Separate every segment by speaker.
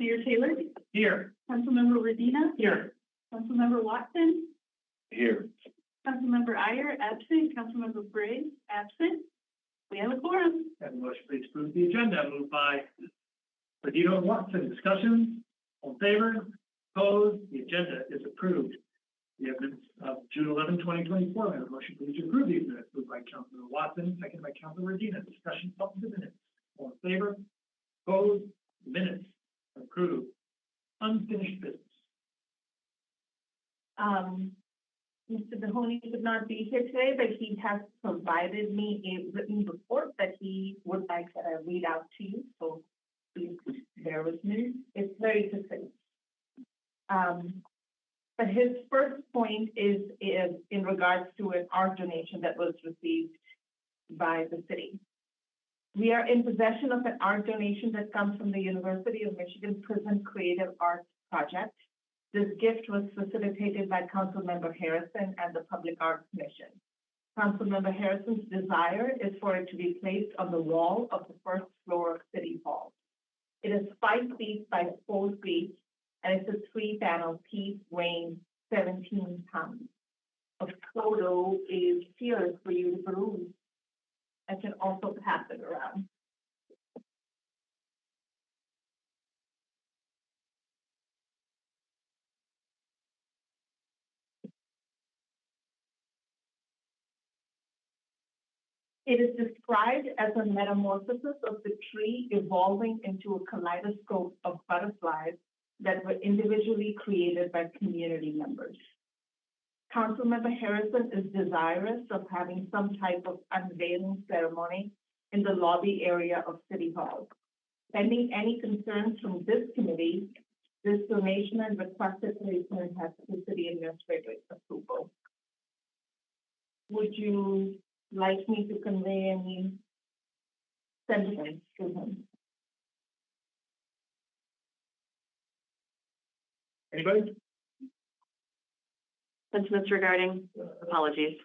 Speaker 1: Mayor Taylor,
Speaker 2: Here.
Speaker 1: Councilmember Redina,
Speaker 2: Here.
Speaker 1: Councilmember Watson,
Speaker 2: Here.
Speaker 1: Councilmember Iyer, absent, Councilmember Briggs, absent. We have a quorum.
Speaker 2: Have a motion, please approve the agenda. Moved by Redina and Watson. Discussion? All in favor? Opposed? The agenda is approved. The evidence of June 11, 2024. Have a motion, please approve these minutes. Moved by Councilmember Watson, second by Councilmember Redina. Discussion of the minutes. All in favor? Opposed? Minutes approved. Unfinished business.
Speaker 3: Mr. Mahoney could not be here today, but he has provided me a written report that he would like to read out to you. So please bear with me. It's very succinct. But his first point is in regards to an art donation that was received by the city. We are in possession of an art donation that comes from the University of Michigan Prison Creative Arts Project. This gift was facilitated by Councilmember Harrison and the Public Art Commission. Councilmember Harrison's desire is for it to be placed on the wall of the first floor of City Hall. It is 5 feet by 4 feet, and it's a 3-panel piece weighing 17 pounds. A photo is here for you to peruse. I can also pass it around. It is described as a metamorphosis of the tree evolving into a kaleidoscope of butterflies that were individually created by community members. Councilmember Harrison is desirous of having some type of unveiling ceremony in the lobby area of City Hall. Pending any concerns from this committee, this donation and requested placement has the city administrator's approval. Would you like me to convey any sentiments to him?
Speaker 2: Anybody?
Speaker 1: Sentiments regarding apologies.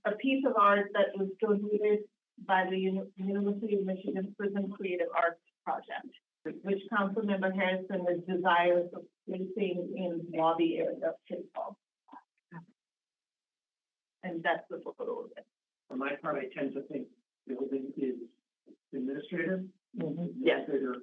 Speaker 3: A piece of art that was donated by the University of Michigan Prison Creative Arts Project, which Councilmember Harrison is desirous of placing in the lobby area of City Hall. And that's the photo of it.
Speaker 2: For my part, I tend to think building is administrative.
Speaker 1: Yes.
Speaker 2: Administrator,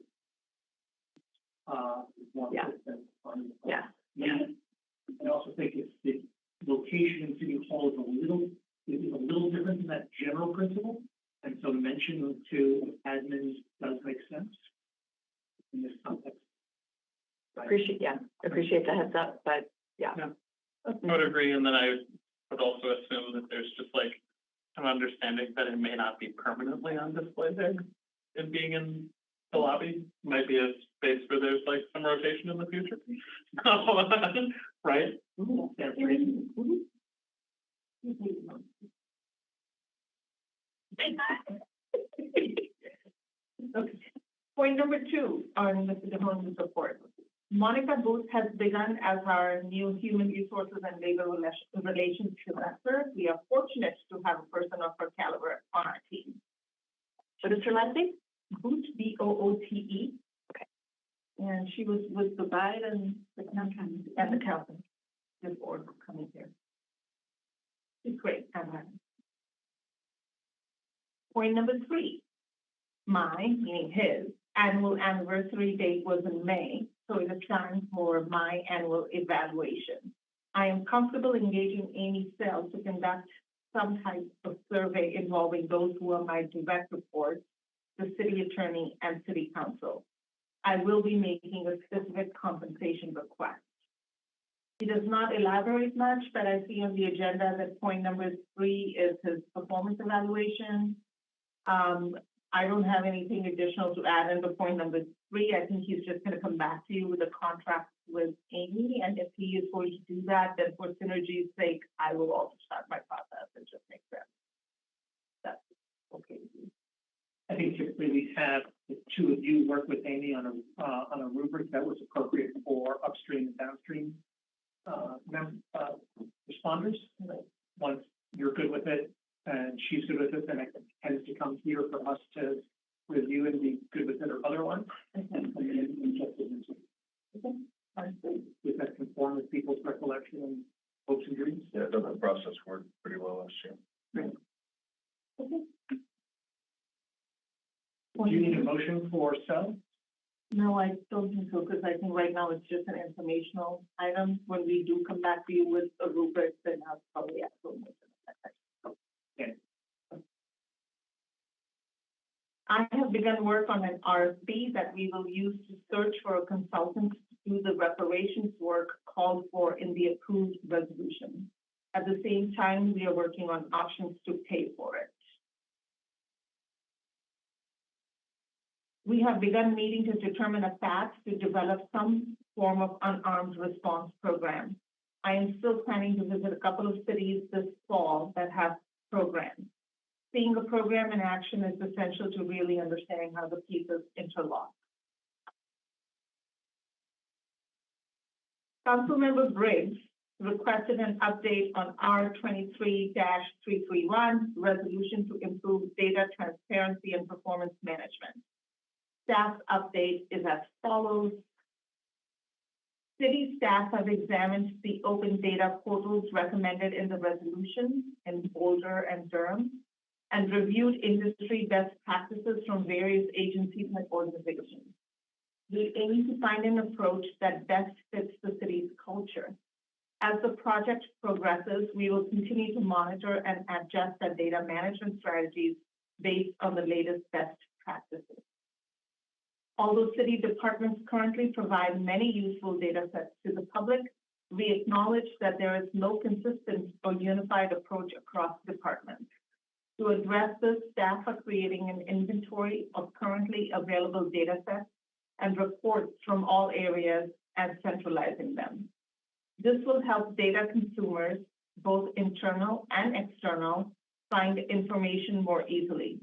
Speaker 2: more
Speaker 1: Yeah.
Speaker 2: than fun.
Speaker 1: Yeah.
Speaker 2: I also think it's the location in City Hall is a little different than that general principle. And so mention to admins does make sense in this context.
Speaker 1: Appreciate the heads up, but yeah.
Speaker 4: I would agree, and then I would also assume that there's just like an understanding that it may not be permanently on display there. And being in the lobby might be a space where there's like some rotation in the future. Right?
Speaker 2: That's great.
Speaker 3: Okay. Point number 2 on Mr. DeHone's report. Monica Booth has begun as our new Human Resources and Labor Relations Director. We are fortunate to have a person of her caliber on our team.
Speaker 1: What is her last name?
Speaker 3: Booth, B-O-O-T-E.
Speaker 1: Okay.
Speaker 3: And she was with the guide and the accountant before coming here. She's great. Point number 3. My, meaning his, annual anniversary date was in May, so it is time for my annual evaluation. I am comfortable engaging Amy Sell to conduct some type of survey involving those who are my direct reports, the city attorney and city council. I will be making a specific compensation request. He does not elaborate much, but I see on the agenda that point number 3 is his performance evaluation. I don't have anything additional to add into point number 3. I think he's just going to come back to you with a contract with Amy. And if he is going to do that, then for synergy's sake, I will also start my process. It just makes sense. That's okay.
Speaker 2: I think typically we have the two of you work with Amy on a rubric that was appropriate for upstream and downstream responders. Once you're good with it and she's good with it, then it tends to come here for us to review and be good with it or other ones. Does that conform with people's recollection and hopes and dreams?
Speaker 5: Yeah, the process worked pretty well last year.
Speaker 2: Do you need a motion for sell?
Speaker 3: No, I don't think so, because I think right now it's just an informational item. When we do come back to you with a rubric, then I'll probably ask for a motion.
Speaker 2: Okay.
Speaker 3: I have begun work on an RFP that we will use to search for a consultant to do the reparations work called for in the approved resolution. At the same time, we are working on options to pay for it. We have begun meeting to determine a path to develop some form of unarmed response program. I am still planning to visit a couple of cities this fall that have programs. Seeing a program in action is essential to really understanding how the pieces interlock. Councilmember Briggs requested an update on R23-331, resolution to improve data transparency and performance management. Staff update is as follows. City staff have examined the open data portals recommended in the resolution in Boulder and Durham, and reviewed industry best practices from various agencies and organizations. We aim to find an approach that best fits the city's culture. As the project progresses, we will continue to monitor and adjust our data management strategies based on the latest best practices. Although city departments currently provide many useful data sets to the public, we acknowledge that there is no consistent or unified approach across departments. To address this, staff are creating an inventory of currently available data sets and reports from all areas and centralizing them. This will help data consumers, both internal and external, find information more easily.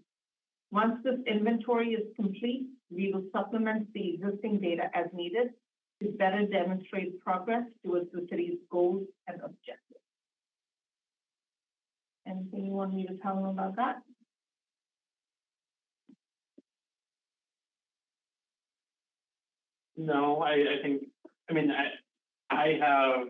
Speaker 3: Once this inventory is complete, we will supplement the existing data as needed to better demonstrate progress towards the city's goals and objectives. Anything you want me to tell them about that?
Speaker 4: No, I think, I have,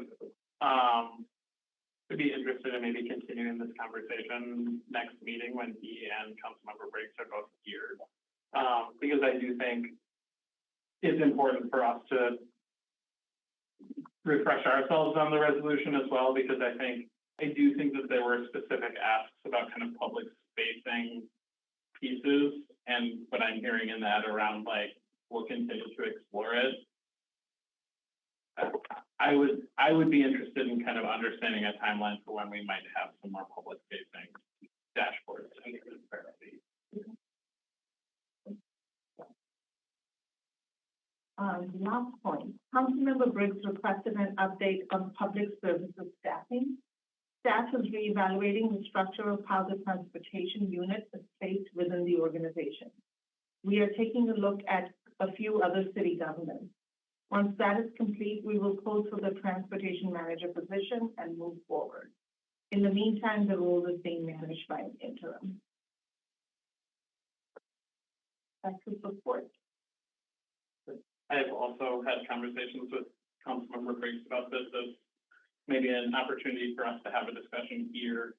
Speaker 4: would be interested in maybe continuing this conversation next meeting when he and Councilmember Briggs are both here. Because I do think it's important for us to refresh ourselves on the resolution as well, because I do think that there were specific asks about kind of public spacing pieces, and what I'm hearing in that around we'll continue to explore it. I would be interested in kind of understanding a timeline for when we might have some more public facing dashboards and transparency.
Speaker 3: Last point, Councilmember Briggs requested an update on public services staffing. Staff is reevaluating the structure of how the transportation unit is placed within the organization. We are taking a look at a few other city governments. Once that is complete, we will close for the transportation manager position and move forward. In the meantime, the role is being managed by an interim. That's the report.
Speaker 4: I have also had conversations with Councilmember Briggs about this as maybe an opportunity for us to have a discussion here.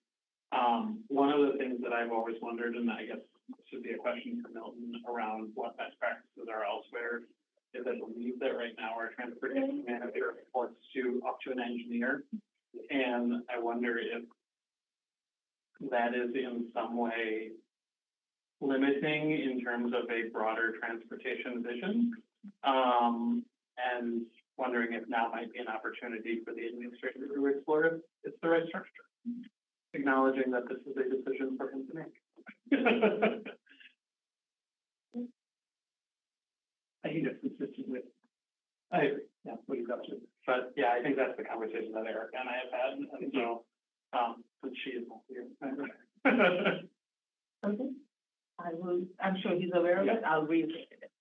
Speaker 4: One of the things that I've always wondered, and I guess this should be a question for Milton around what best practices are elsewhere, is I believe that right now our transportation manager reports up to an engineer. And I wonder if that is in some way limiting in terms of a broader transportation vision. And wondering if now might be an opportunity for the administrator to explore if it's the right structure, acknowledging that this is a decision for him to make.
Speaker 2: I think that's consistent with
Speaker 4: I agree.
Speaker 2: yeah, what he's up to.
Speaker 4: But yeah, I think that's the conversation that Erica and I have had, and so, but she is not here.
Speaker 3: Okay. I'm sure he's aware of it. I'll reiterate it.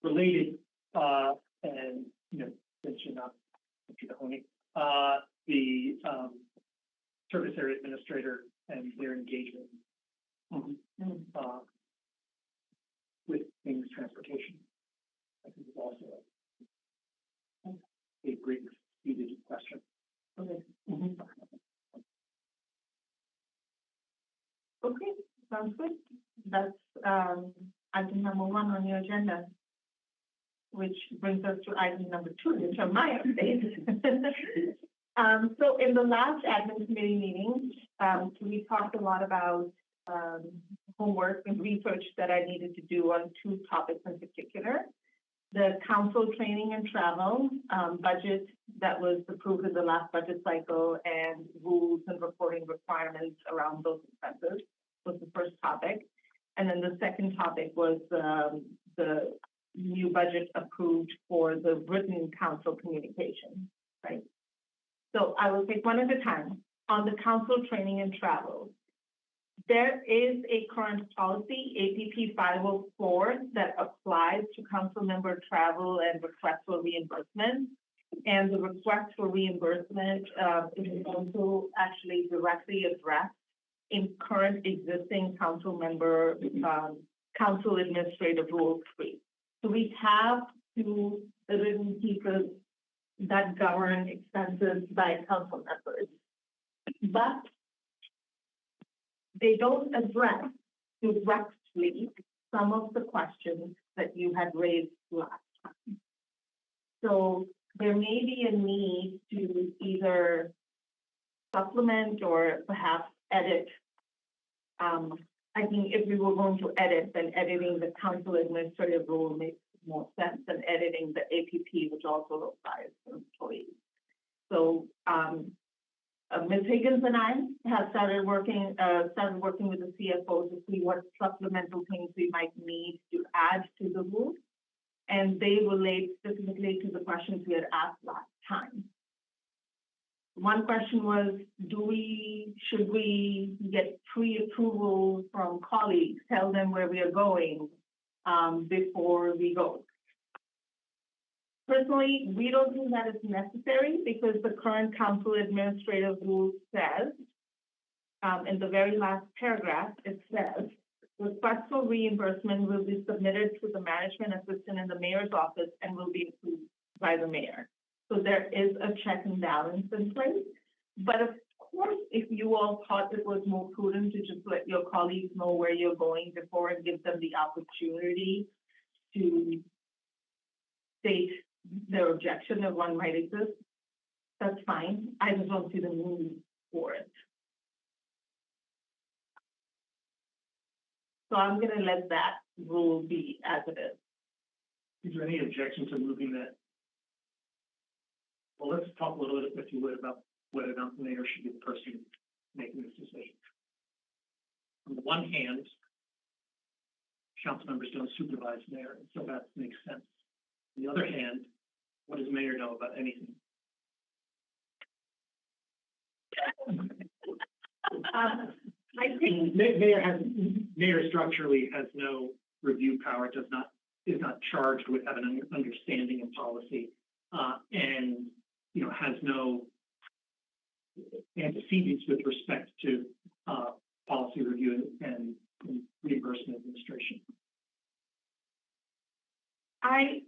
Speaker 2: Related, and, since you're not, owning, the, service area administrator and their engagement. with things transportation. I think is also a great needed question.
Speaker 3: Okay. Okay, sounds good. That's, item number 1 on your agenda, which brings us to item number 2, which are my updates. So in the last admin committee meeting, we talked a lot about, homework and research that I needed to do on 2 topics in particular. The council training and travel, budget that was approved in the last budget cycle, and rules and reporting requirements around those expenses was the first topic. And then the second topic was the new budget approved for the written council communication, right? So I will take one at a time. On the council training and travel, there is a current policy, APP 504, that applies to council member travel and request for reimbursement. And the request for reimbursement is also actually directly addressed in current existing council member, council administrative rule 3. So we have 2 written pieces that govern expenses by council members, but they don't address directly some of the questions that you had raised last time. So there may be a need to either supplement or perhaps edit. I think if we were going to edit, then editing the council administrative rule makes more sense than editing the APP, which also applies to employees. So Ms. Higgins and I have started working with the CFO to see what supplemental things we might need to add to the rule. And they relate specifically to the questions we had asked last time. One question was, should we get pre-approval from colleagues, tell them where we are going before we go? Personally, we don't think that is necessary because the current council administrative rule says, in the very last paragraph, it says, request for reimbursement will be submitted to the management assistant in the mayor's office and will be approved by the mayor. So there is a check and balance in place. But of course, if you all thought it was more prudent to just let your colleagues know where you're going before and give them the opportunity to state their objection if one might exist, that's fine. I just don't see the need for it. So I'm going to let that rule be as it is.
Speaker 2: Is there any objection to moving that? Well, let's talk a little bit, if you would, about whether or not the mayor should be the person making this decision. On the one hand, council members don't supervise the mayor, and so that makes sense. On the other hand, what does the mayor know about anything?
Speaker 3: I think
Speaker 2: Mayor structurally has no review power, is not charged with having an understanding of policy, and has no antecedents with respect to policy review and reimbursement administration.
Speaker 3: I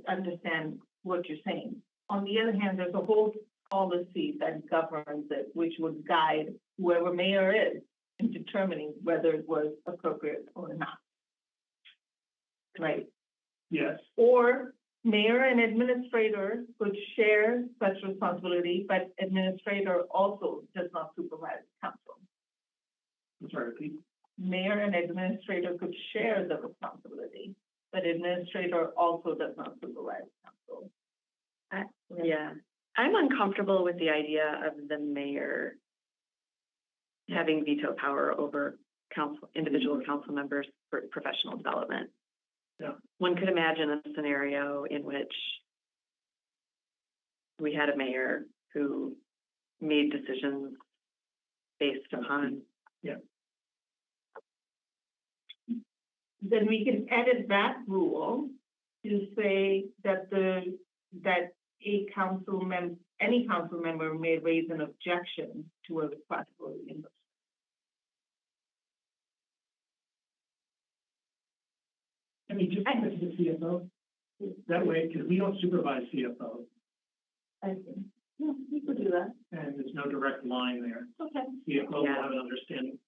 Speaker 3: understand what you're saying. On the other hand, there's a whole policy that governs it, which would guide whoever mayor is in determining whether it was appropriate or not. Right?
Speaker 2: Yes.
Speaker 3: Or mayor and administrator could share such responsibility, but administrator also does not supervise council.
Speaker 2: I'm sorry, repeat.
Speaker 3: Mayor and administrator could share the responsibility, but administrator also does not supervise council.
Speaker 6: Yeah, I'm uncomfortable with the idea of the mayor having veto power over individual council members for professional development.
Speaker 2: Yeah.
Speaker 6: One could imagine a scenario in which we had a mayor who made decisions based upon.
Speaker 2: Yeah.
Speaker 3: Then we can edit that rule to say that any council member may raise an objection to a request for reimbursement.
Speaker 2: Can we just send it to the CFO? That way, because we don't supervise CFO,
Speaker 3: I see. Yeah, we could do that.
Speaker 2: and there's no direct line there.
Speaker 3: Okay,
Speaker 2: CFO will
Speaker 6: Yeah.
Speaker 2: have an understanding.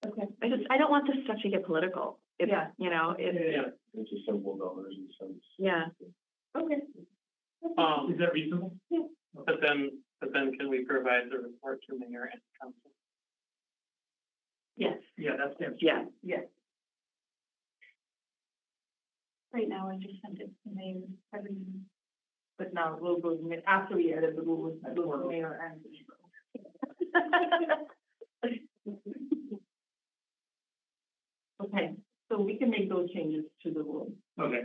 Speaker 3: okay.
Speaker 6: I don't want this stuff to get political. It's,
Speaker 3: Yeah.
Speaker 6: you know,
Speaker 2: Yeah,
Speaker 5: It's a simple numbers and sense.
Speaker 6: yeah.
Speaker 3: Okay.
Speaker 2: is that reasonable?
Speaker 4: But then can we provide the report to mayor and council?
Speaker 3: Yes,
Speaker 2: Yeah, that's the answer.
Speaker 6: Yeah.
Speaker 3: yes.
Speaker 1: Right now, I just sent it to Mayor Kevin.
Speaker 3: But now we'll go, after we edit the rules, I go to mayor and. Okay, so we can make those changes to the rules.
Speaker 2: Okay,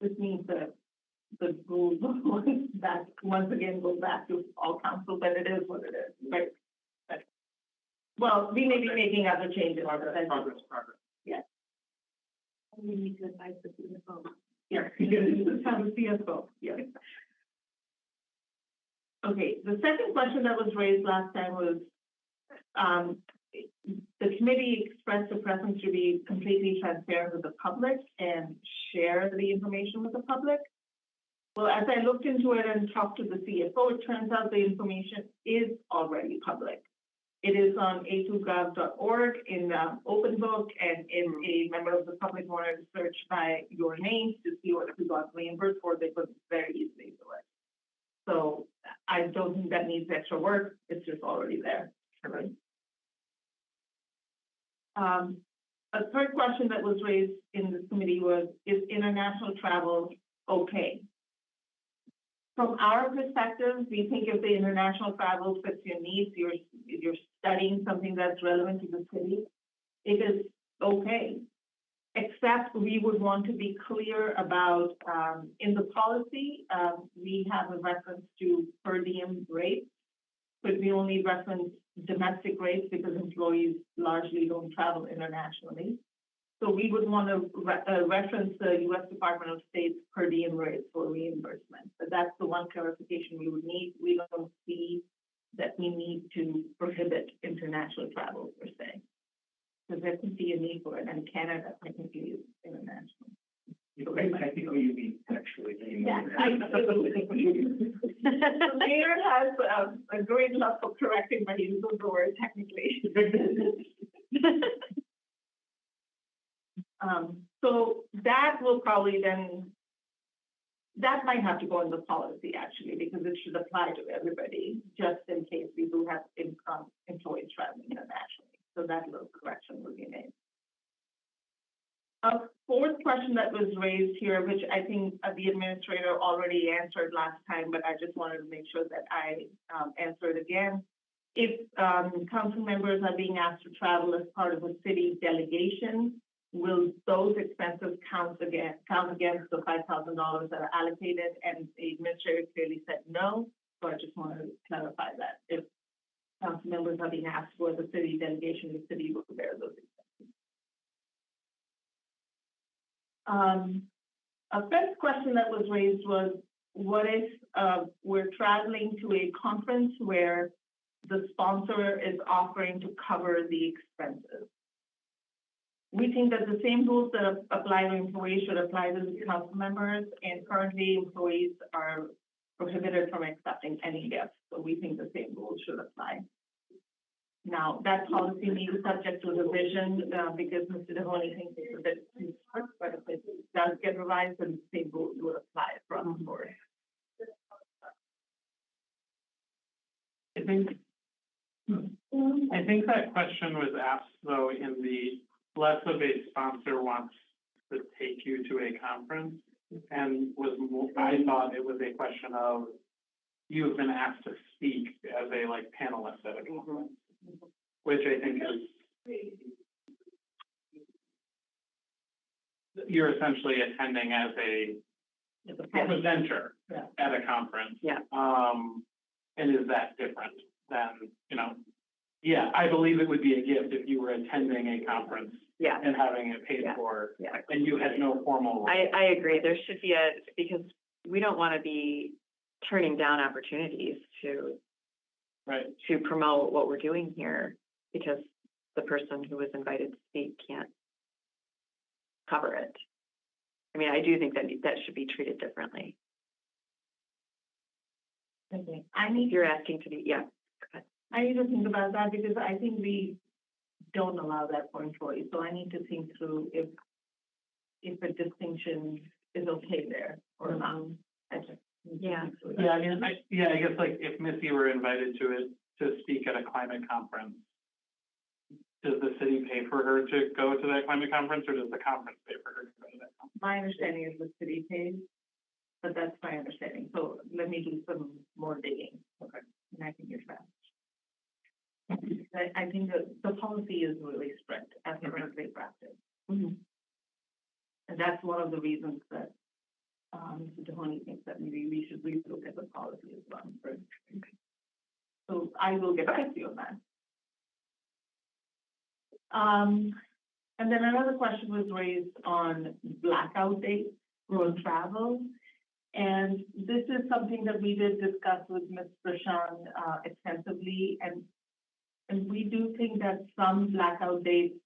Speaker 3: This means that the rules that once again go back to all council, but it is what it is, right? Well, we may be making other changes. but that's-
Speaker 2: progress.
Speaker 1: We need to advise the CFO.
Speaker 3: Yeah, this time with CFO, yes. Okay, the second question that was raised last time was, the committee expressed a preference to be completely transparent with the public and share the information with the public. Well, as I looked into it and talked to the CFO, it turns out the information is already public. It is on a2gov.org in open book, and if a member of the public wanted to search by your name to see what we got reimbursed for, they could very easily do it. So I don't think that needs extra work, it's just already there. A third question that was raised in this committee was, is international travel okay? From our perspective, we think if the international travel fits your needs, you're studying something that's relevant to the city, it is okay. Except we would want to be clear about, in the policy, we have a reference to per diem rates, but we only reference domestic rates because employees largely don't travel internationally. So we would want to reference the U.S. Department of State's per diem rates for reimbursement. But that's the one clarification we would need. We don't see that we need to prohibit international travel per se. Because there could be a need for it, and Canada technically is international.
Speaker 2: Technically, you mean actually.
Speaker 3: Yeah, absolutely. The mayor has a great love for correcting my use of the word technically. So that will probably then, that might have to go in the policy actually, because it should apply to everybody, just in case we do have employees traveling internationally. So that little correction will be made. A fourth question that was raised here, which I think the administrator already answered last time, but I just wanted to make sure that I answer it again. If council members are being asked to travel as part of a city delegation, will those expenses count against the $5,000 that are allocated? And the administrator clearly said no, so I just wanted to clarify that. If council members are being asked for the city delegation, the city will bear those expenses. A fifth question that was raised was, what if we're traveling to a conference where the sponsor is offering to cover the expenses? We think that the same rules that apply to employees should apply to the council members, and currently employees are prohibited from accepting any gifts. So we think the same rules should apply. Now, that policy may be subject to revision because Mr. Mahoney thinks it's a bit too strict, but if it does get revised, then the same rules would apply across the board.
Speaker 4: I think that question was asked though in the less of a sponsor wants to take you to a conference, and was more, I thought it was a question of you have been asked to speak as a like panelist at a conference, which I think is you're essentially attending as a presenter at a conference.
Speaker 6: Yeah.
Speaker 4: And is that different than, you know, yeah, I believe it would be a gift if you were attending a conference
Speaker 6: Yeah.
Speaker 4: and having it paid for, and you had no formal role.
Speaker 6: I agree. There should be because we don't want to be turning down opportunities to
Speaker 4: Right.
Speaker 6: to promote what we're doing here because the person who was invited to speak can't cover it. I mean, I do think that that should be treated differently.
Speaker 3: Okay, I
Speaker 6: If
Speaker 3: need,
Speaker 6: you're asking to be, yeah,
Speaker 3: I need to think about that because I think we don't allow that for employees, so I need to think through if a distinction is okay there or not. I just need to
Speaker 6: Yeah.
Speaker 3: think through that.
Speaker 4: Yeah, I mean, I guess like if Missy were invited to speak at a climate conference, does the city pay for her to go to that climate conference, or does the conference pay for her to go to that conference?
Speaker 3: My understanding is the city pays, but that's my understanding, so let me do some more digging.
Speaker 4: Okay.
Speaker 3: And I can get back. I think the policy is really strict as currently practiced.
Speaker 6: Mhm.
Speaker 3: And that's one of the reasons that, Mr. Mahoney thinks that maybe we should relook at the policy as well. Right? So I will get back to you on that. And then another question was raised on blackout dates for travel. And this is something that we did discuss with Ms. Prashant extensively, and we do think that some blackout dates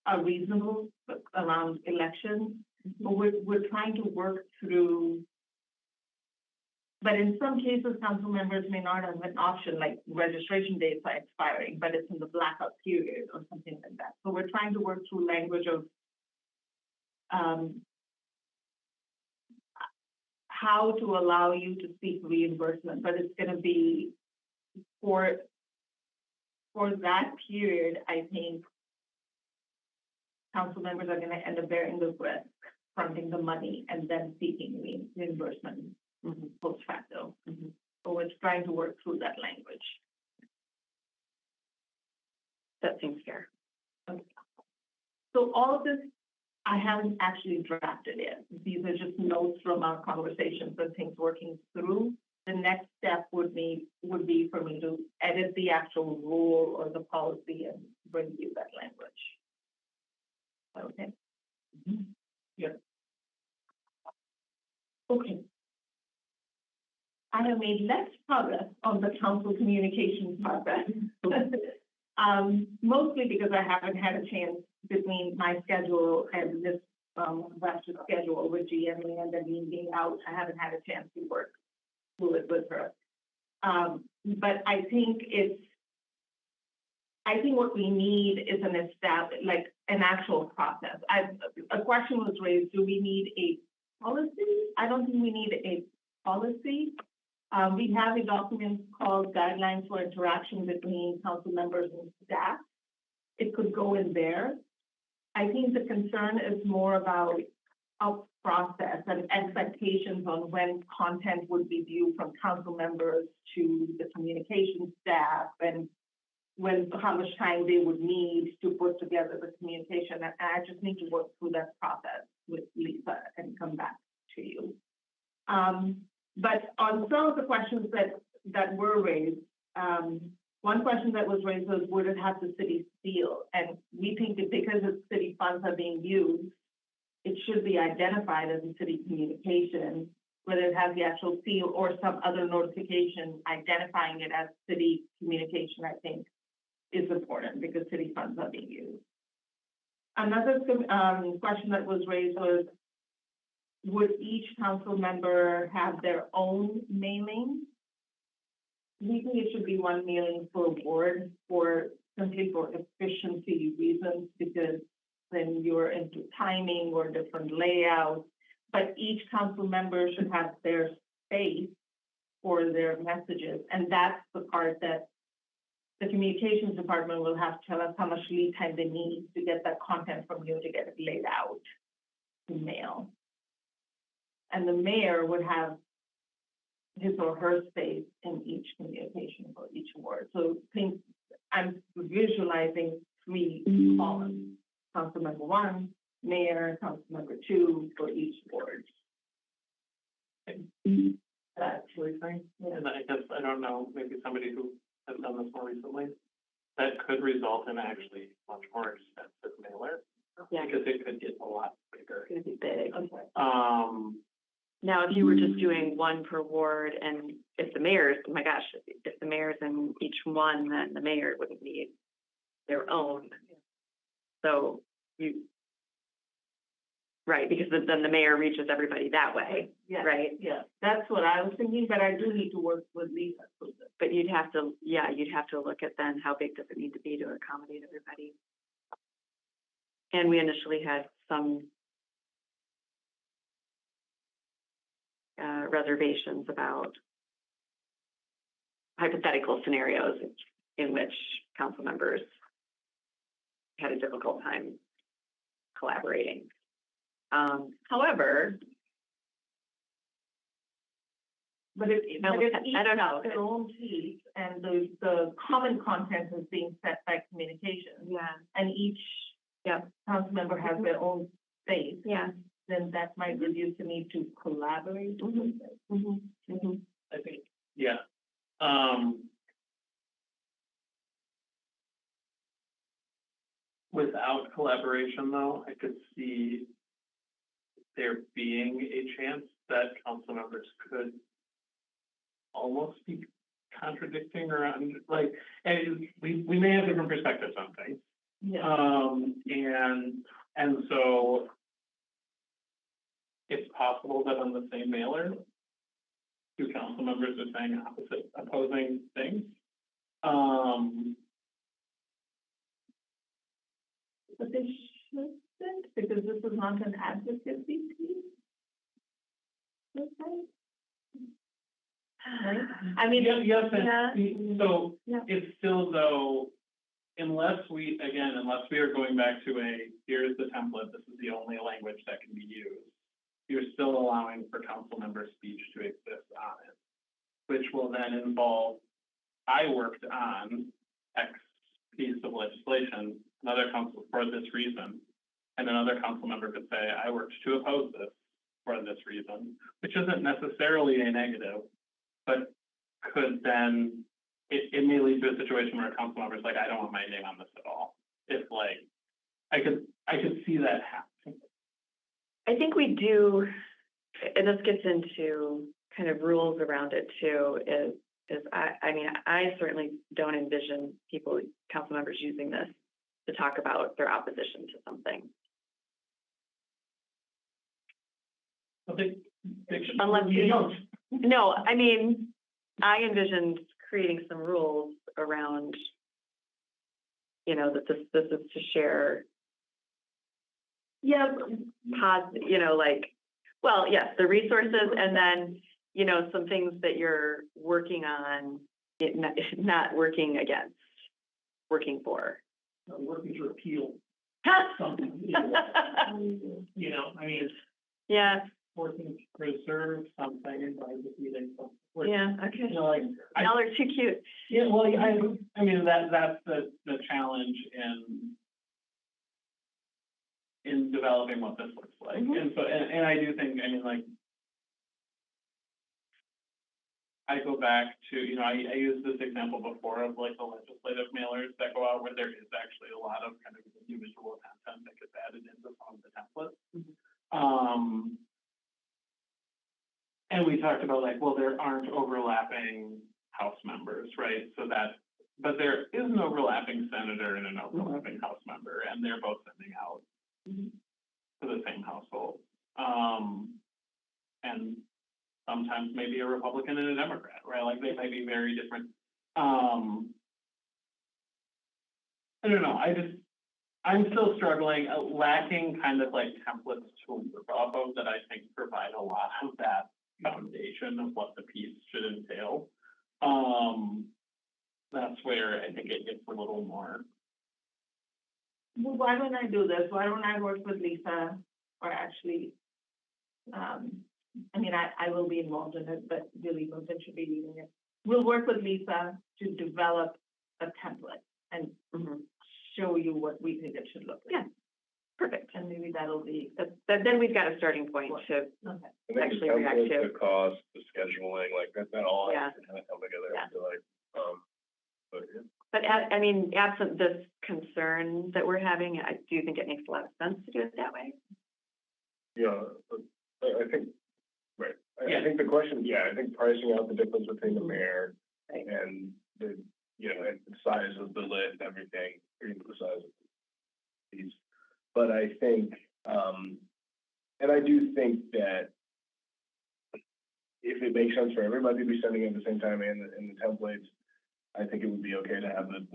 Speaker 3: are reasonable around elections, but we're trying to work through. But in some cases, council members may not have an option, like registration dates are expiring, but it's in the blackout period or something like that. So we're trying to work through language of how to allow you to seek reimbursement, but it's gonna be for that period, I think council members are gonna end up bearing the risk, fronting the money and then seeking reimbursement post facto. So we're trying to work through that language.
Speaker 6: That seems fair.
Speaker 3: So all of this, I haven't actually drafted yet. These are just notes from our conversations and things working through. The next step would be for me to edit the actual rule or the policy and bring you that language. Okay.
Speaker 2: Yeah.
Speaker 3: Okay. I have made less progress on the council communications process. Mostly because I haven't had a chance between my schedule and this, Webster's schedule with GMA and then me being out. I haven't had a chance to work through it with her. But I think what we need is like an actual process. A question was raised, do we need a policy? I don't think we need a policy. We have a document called Guidelines for Interaction Between Council Members and Staff. It could go in there. I think the concern is more about a process and expectations on when content would be viewed from council members to the communication staff and how much time they would need to put together the communication. And I just need to work through that process with Lisa and come back to you. But on some of the questions that were raised, one question that was raised was, would it have the city seal? And we think that because the city funds are being used, it should be identified as a city communication, whether it has the actual seal or some other notification identifying it as city communication, I think is important because city funds are being used. Another question that was raised was, would each council member have their own mailing? We think it should be one mailing per ward simply for efficiency reasons, because then you're into timing or different layouts. But each council member should have their space for their messages. And that's the part that the communications department will have to tell us how much lead time they need to get that content from you to get it laid out to mail. And the mayor would have his or her space in each communication for each ward. So I'm visualizing 3 columns: council member 1, mayor, council member 2 for each ward.
Speaker 4: That's really thing. And I guess, I don't know, maybe somebody who has done this more recently, that could result in actually much more expensive mailer.
Speaker 6: Yeah.
Speaker 4: Because it could get a lot bigger.
Speaker 6: It's gonna be big.
Speaker 3: Okay.
Speaker 6: Now, if you were just doing one per ward, and if the mayor's, oh my gosh, if the mayor's in each one, then the mayor wouldn't need their own. So right, because then the mayor reaches everybody that way,
Speaker 3: Yeah,
Speaker 6: right?
Speaker 3: yeah, that's what I was thinking, but I do need to work with Lisa through this.
Speaker 6: But you'd have to look at then how big does it need to be to accommodate everybody? And we initially had some reservations about hypothetical scenarios in which council members had a difficult time collaborating. However,
Speaker 3: But if
Speaker 6: I
Speaker 3: each
Speaker 6: don't know.
Speaker 3: has their own piece and the common content is being set by communication,
Speaker 6: yeah,
Speaker 3: and each council member has their own space,
Speaker 6: yeah.
Speaker 3: then that might reduce the need to collaborate.
Speaker 4: I think, yeah. Without collaboration, though, I could see there being a chance that council members could almost be contradicting or like, and we may have different perspectives on things.
Speaker 3: Yeah.
Speaker 4: And so it's possible that on the same mailer, two council members are saying opposing things.
Speaker 3: But they shouldn't, because this is not an advocacy piece. Okay. Right? I mean,
Speaker 4: Yes,
Speaker 3: yeah.
Speaker 4: so
Speaker 3: Yeah.
Speaker 4: it's still though, unless we are going back to here's the template, this is the only language that can be used, you're still allowing for council member speech to exist on it, which will then involve, I worked on X piece of legislation, another council for this reason, and another council member could say, I worked to oppose this for this reason, which isn't necessarily a negative, but could then, it may lead to a situation where a council member is like, I don't want my name on this at all. If like, I could see that happening.
Speaker 6: I think we do, and this gets into kind of rules around it too, I mean, I certainly don't envision council members using this to talk about their opposition to something. Unless
Speaker 2: you don't.
Speaker 6: No, I mean, I envisioned creating some rules around, that this is to share. Yeah, yes, the resources, and then, some things that you're working on, not working against, working for.
Speaker 2: Working to repeal something. I mean,
Speaker 6: Yeah.
Speaker 4: Working to preserve something by defeating something.
Speaker 6: Yeah, okay.
Speaker 4: Y'all
Speaker 6: are too cute.
Speaker 4: Yeah, well, I mean, that's the challenge in developing what this looks like.
Speaker 6: Mm-hmm.
Speaker 4: And so, and I do think, I mean, like, I go back to, I used this example before of like the legislative mailers that go out where there is actually a lot of kind of individual content that gets added into some of the templates. Mm-hmm. And we talked about like, well, there aren't overlapping House members, right? But there is an overlapping senator and an overlapping House member, and they're both sending out to the same household. And sometimes maybe a Republican and a Democrat, right? Like they might be very different. I don't know. I'm still struggling, lacking kind of like templates to work off of that I think provide a lot of that foundation of what the piece should entail. That's where I think it gets a little more.
Speaker 3: Well, why don't I do this? Why don't I work with Lisa, or actually, I mean, I will be involved in it, but Billy Milton should be leading it. We'll work with Lisa to develop a template and show you what we think it should look like.
Speaker 6: Yeah, perfect.
Speaker 3: And maybe that'll be.
Speaker 6: Then we've got a starting point to actually react to.
Speaker 5: The cost, the scheduling, like that all has to kind of come together.
Speaker 6: Yeah.
Speaker 5: I feel like,
Speaker 6: But I mean, absent this concern that we're having, I do think it makes a lot of sense to do it that way.
Speaker 5: Yeah, I think, right.
Speaker 4: Yeah.
Speaker 5: I think the question, I think pricing out the difference between the mayor
Speaker 6: Right.
Speaker 5: and the, and the size of the lid and everything, the size of the piece. But I think, And I do think that if it makes sense for everybody to be sending it at the same time and the templates, I think it would be okay to have the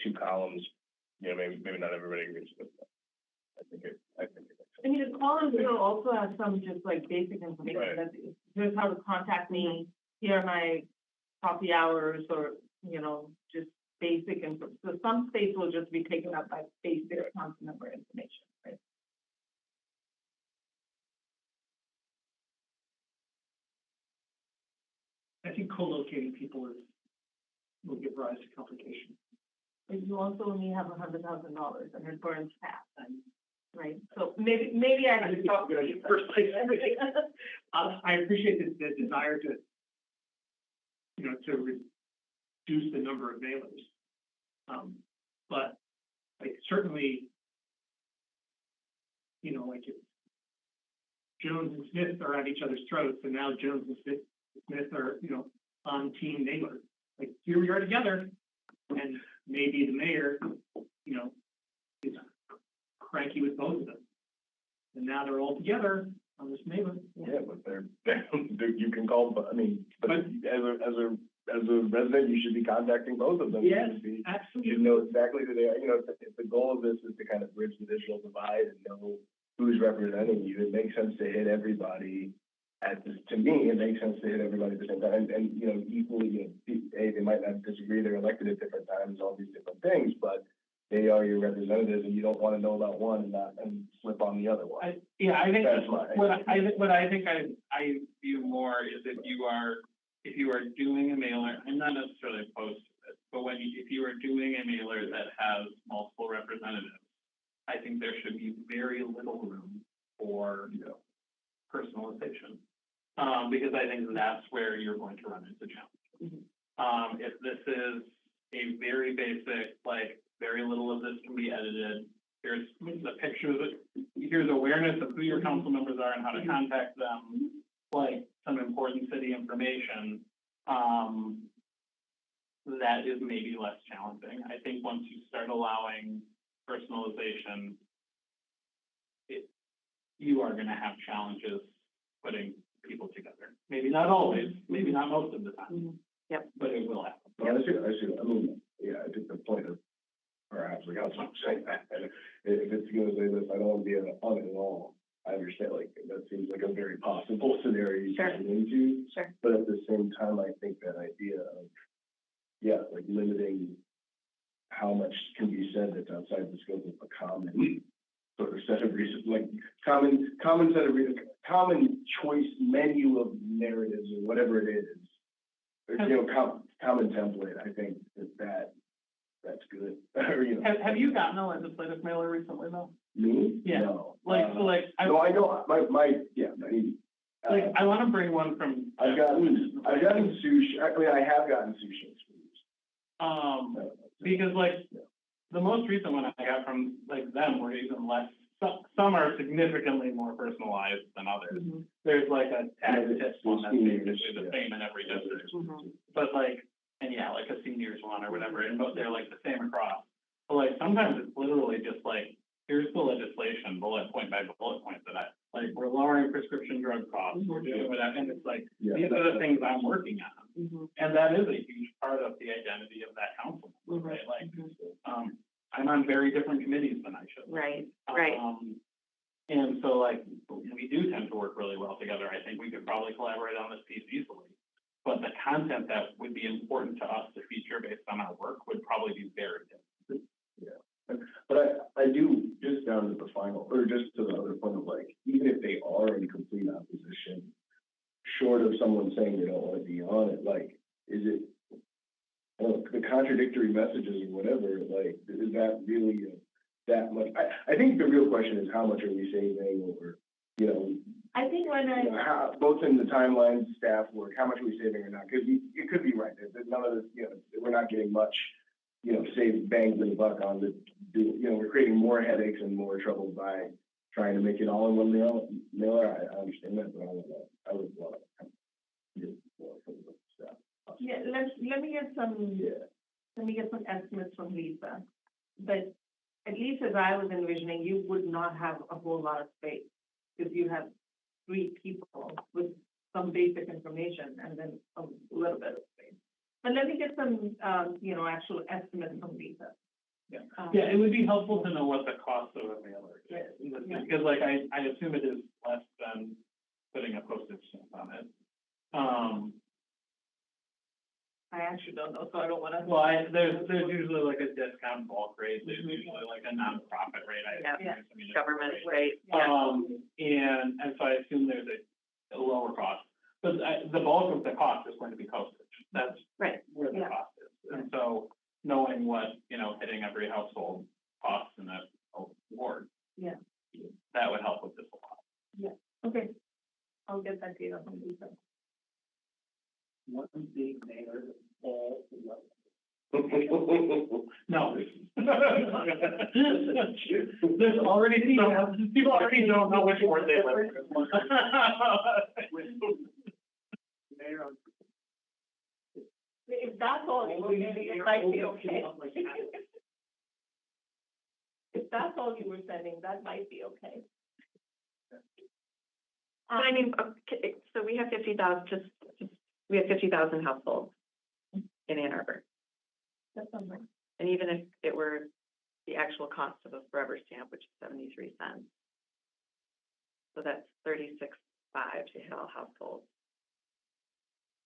Speaker 5: two columns. You know, maybe not everybody agrees with that. I think it makes sense.
Speaker 3: I mean, the columns will also have some just like basic information,
Speaker 5: Right.
Speaker 3: that here's how to contact me, here are my coffee hours, or, you know, just basic info. So some space will just be taken up by basic council member information, right?
Speaker 2: I think co-locating people will give rise to complication.
Speaker 3: But you also only have $100,000 and it burns fast, right? So maybe I should talk to you.
Speaker 2: First place, everything. I appreciate the desire to, you know, to reduce the number of mailers. But like certainly, you know, like if Jones and Smith are at each other's throats, and now Jones and Smith are, you know, on team neighbor. Like here we are together, and maybe the mayor, you know, is cranky with both of them. And now they're all together on this neighbor.
Speaker 5: Yeah, but they're you can call, but I mean, but as a resident, you should be contacting both of them.
Speaker 2: Yes,
Speaker 5: You
Speaker 2: absolutely.
Speaker 5: should know exactly who they are. You know, if the goal of this is to kind of bridge the digital divide and know who's representing you, it makes sense to hit everybody to me, it makes sense to hit everybody at the same time. And you know, equally, you know, they might not disagree, they're elected at different times, all these different things, but they are your representatives, and you don't want to know about one and slip on the other one.
Speaker 4: I think
Speaker 5: That's my
Speaker 4: what I think I view more is if you are doing a mailer, I'm not necessarily opposed to it, but if you are doing a mailer that has multiple representatives, I think there should be very little room for personalization, because I think that's where you're going to run into challenges. If this is a very basic, like very little of this can be edited, here's the pictures, here's awareness of who your council members are and how to contact them, like some important city information, that is maybe less challenging. I think once you start allowing personalization, you are going to have challenges putting people together. Maybe not always, maybe not most of the time.
Speaker 6: Yep.
Speaker 4: But it will happen.
Speaker 5: Yeah, I see. I mean, yeah, I think the point of perhaps like I was saying that if it's going to say this, I don't want to be on it at all. I understand, like that seems like a very possible scenario you can get into.
Speaker 6: Sure.
Speaker 5: But at the same time, I think that idea of like limiting how much can be said that's outside the scope of a common sort of set of reasons, like common set of reasons, common choice menu of narratives or whatever it is. You know, common template. I think that's good. Or, you know,
Speaker 4: Have you gotten a legislative mailer recently though?
Speaker 5: me?
Speaker 4: Yeah.
Speaker 5: No.
Speaker 4: I
Speaker 5: know my
Speaker 4: I want to bring one from.
Speaker 5: I've gotten sushi. I mean, I have gotten sushi.
Speaker 4: Because like the most recent one I got from like them were even less. Some are significantly more personalized than others. There's like a tag tips one that's basically the same in every district. But like, and yeah, like a seniors one or whatever, and they're like the same across. But like sometimes it's literally just like, here's the legislation, bullet point by bullet point that we're lowering prescription drug costs, we're doing whatever, and it's like, these are the things I'm working on. And that is a huge part of the identity of that council, right? Like, I'm on very different committees than I should.
Speaker 6: Right.
Speaker 4: And so like, we do tend to work really well together. I think we could probably collaborate on this piece easily. But the content that would be important to us to feature based on our work would probably be very different.
Speaker 5: Yeah. But I do, just down to the final, or just to the other point of like, even if they are in complete opposition, short of someone saying they don't want to be on it, like, is it, the contradictory messages or whatever, like, is that really that much? I think the real question is how much are we saving, or, you know,
Speaker 3: I think when
Speaker 5: both in the timeline, staff work, how much are we saving or not? Because you could be right. None of this, you know, we're not getting much, you know, save bang for the buck on the, you know, we're creating more headaches and more trouble by trying to make it all in one mailer. I understand that, but I would want to get more from the staff.
Speaker 3: Yeah, let me get some estimates from Lisa. But at least as I was envisioning, you would not have a whole lot of space. because you have 3 people with some basic information and then a little bit of space. But let me get some, actual estimates from Lisa.
Speaker 4: Yeah.
Speaker 3: Um,
Speaker 4: Yeah, it would be helpful to know what the cost of a mailer is,
Speaker 3: Yeah.
Speaker 4: because like, I assume it is less than putting a postage stamp on it.
Speaker 3: I actually don't know, so I don't wanna.
Speaker 4: Well, there's usually like a discount bulk rate, there's usually like a nonprofit rate,
Speaker 6: Yeah.
Speaker 4: assume it's a municipal
Speaker 6: Government
Speaker 4: rate.
Speaker 6: rate,
Speaker 4: And so I assume there's a lower cost, but the bulk of the cost is going to be postage, that's
Speaker 6: right,
Speaker 4: where the
Speaker 3: Yeah.
Speaker 4: cost is. And so knowing what, hitting every household costs in that ward.
Speaker 3: Yeah.
Speaker 4: That would help with this a lot.
Speaker 3: Okay, I'll get that data from Lisa.
Speaker 2: One big mailer, all.
Speaker 4: No. There's already, people already don't know which ward they live in.
Speaker 2: Mayor on.
Speaker 3: If that's all you were sending, it might be okay. If that's all you were sending, that might be okay.
Speaker 6: but I mean, okay, so we have 50,000, we have 50,000 households in Ann Arbor.
Speaker 3: That's something.
Speaker 6: And even if it were the actual cost of a forever stamp, which is 73 cents. So that's 36.5 to hit all households.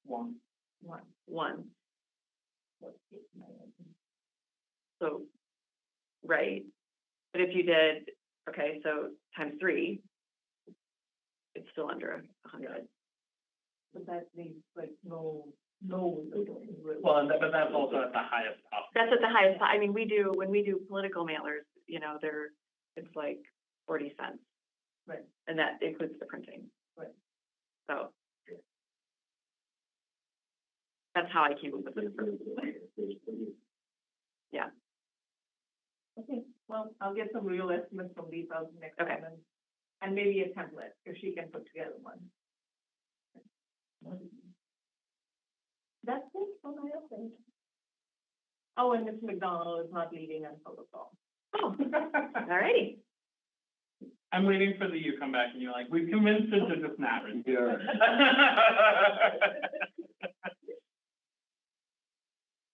Speaker 4: One.
Speaker 6: One. So, right, but if you did, okay, so times 3, it's still under 100.
Speaker 3: But that means like no.
Speaker 4: Well, but that's also at the highest cost.
Speaker 6: That's at the highest, I mean, when we do political mailers, it's like 40 cents.
Speaker 3: Right.
Speaker 6: And that includes the printing.
Speaker 3: Right.
Speaker 6: So. That's how I came up with this. Yeah,
Speaker 3: Okay, well, I'll get some real estimates from Lisa next
Speaker 6: Okay.
Speaker 3: time and maybe a template if she can put together one. That's it for my update. Oh, and Mr. McDonald is not leaving until the fall.
Speaker 6: oh, all righty.
Speaker 4: I'm waiting for you to come back and you're like, we've convinced it to just not renew.
Speaker 5: Yeah.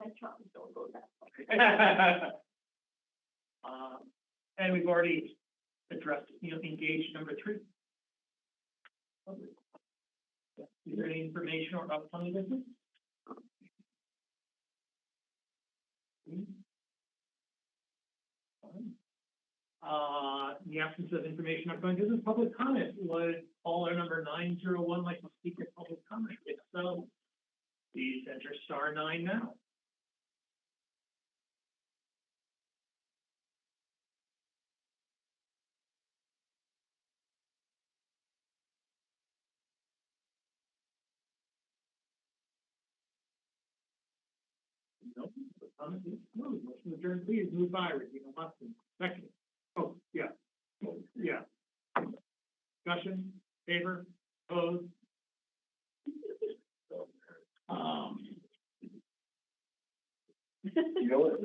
Speaker 3: My charms don't go that far.
Speaker 2: And we've already addressed, engaged number 3. Is there any information or upcoming business? In the absence of information on upcoming business, public comment, would caller number 901 like to speak at public comment? If so, please enter *9 now. Nope. Motion adjourned, please, move by, Regina Watson, second. Oh, yeah. Yeah. Discussion, favor, opposed?
Speaker 5: You know what?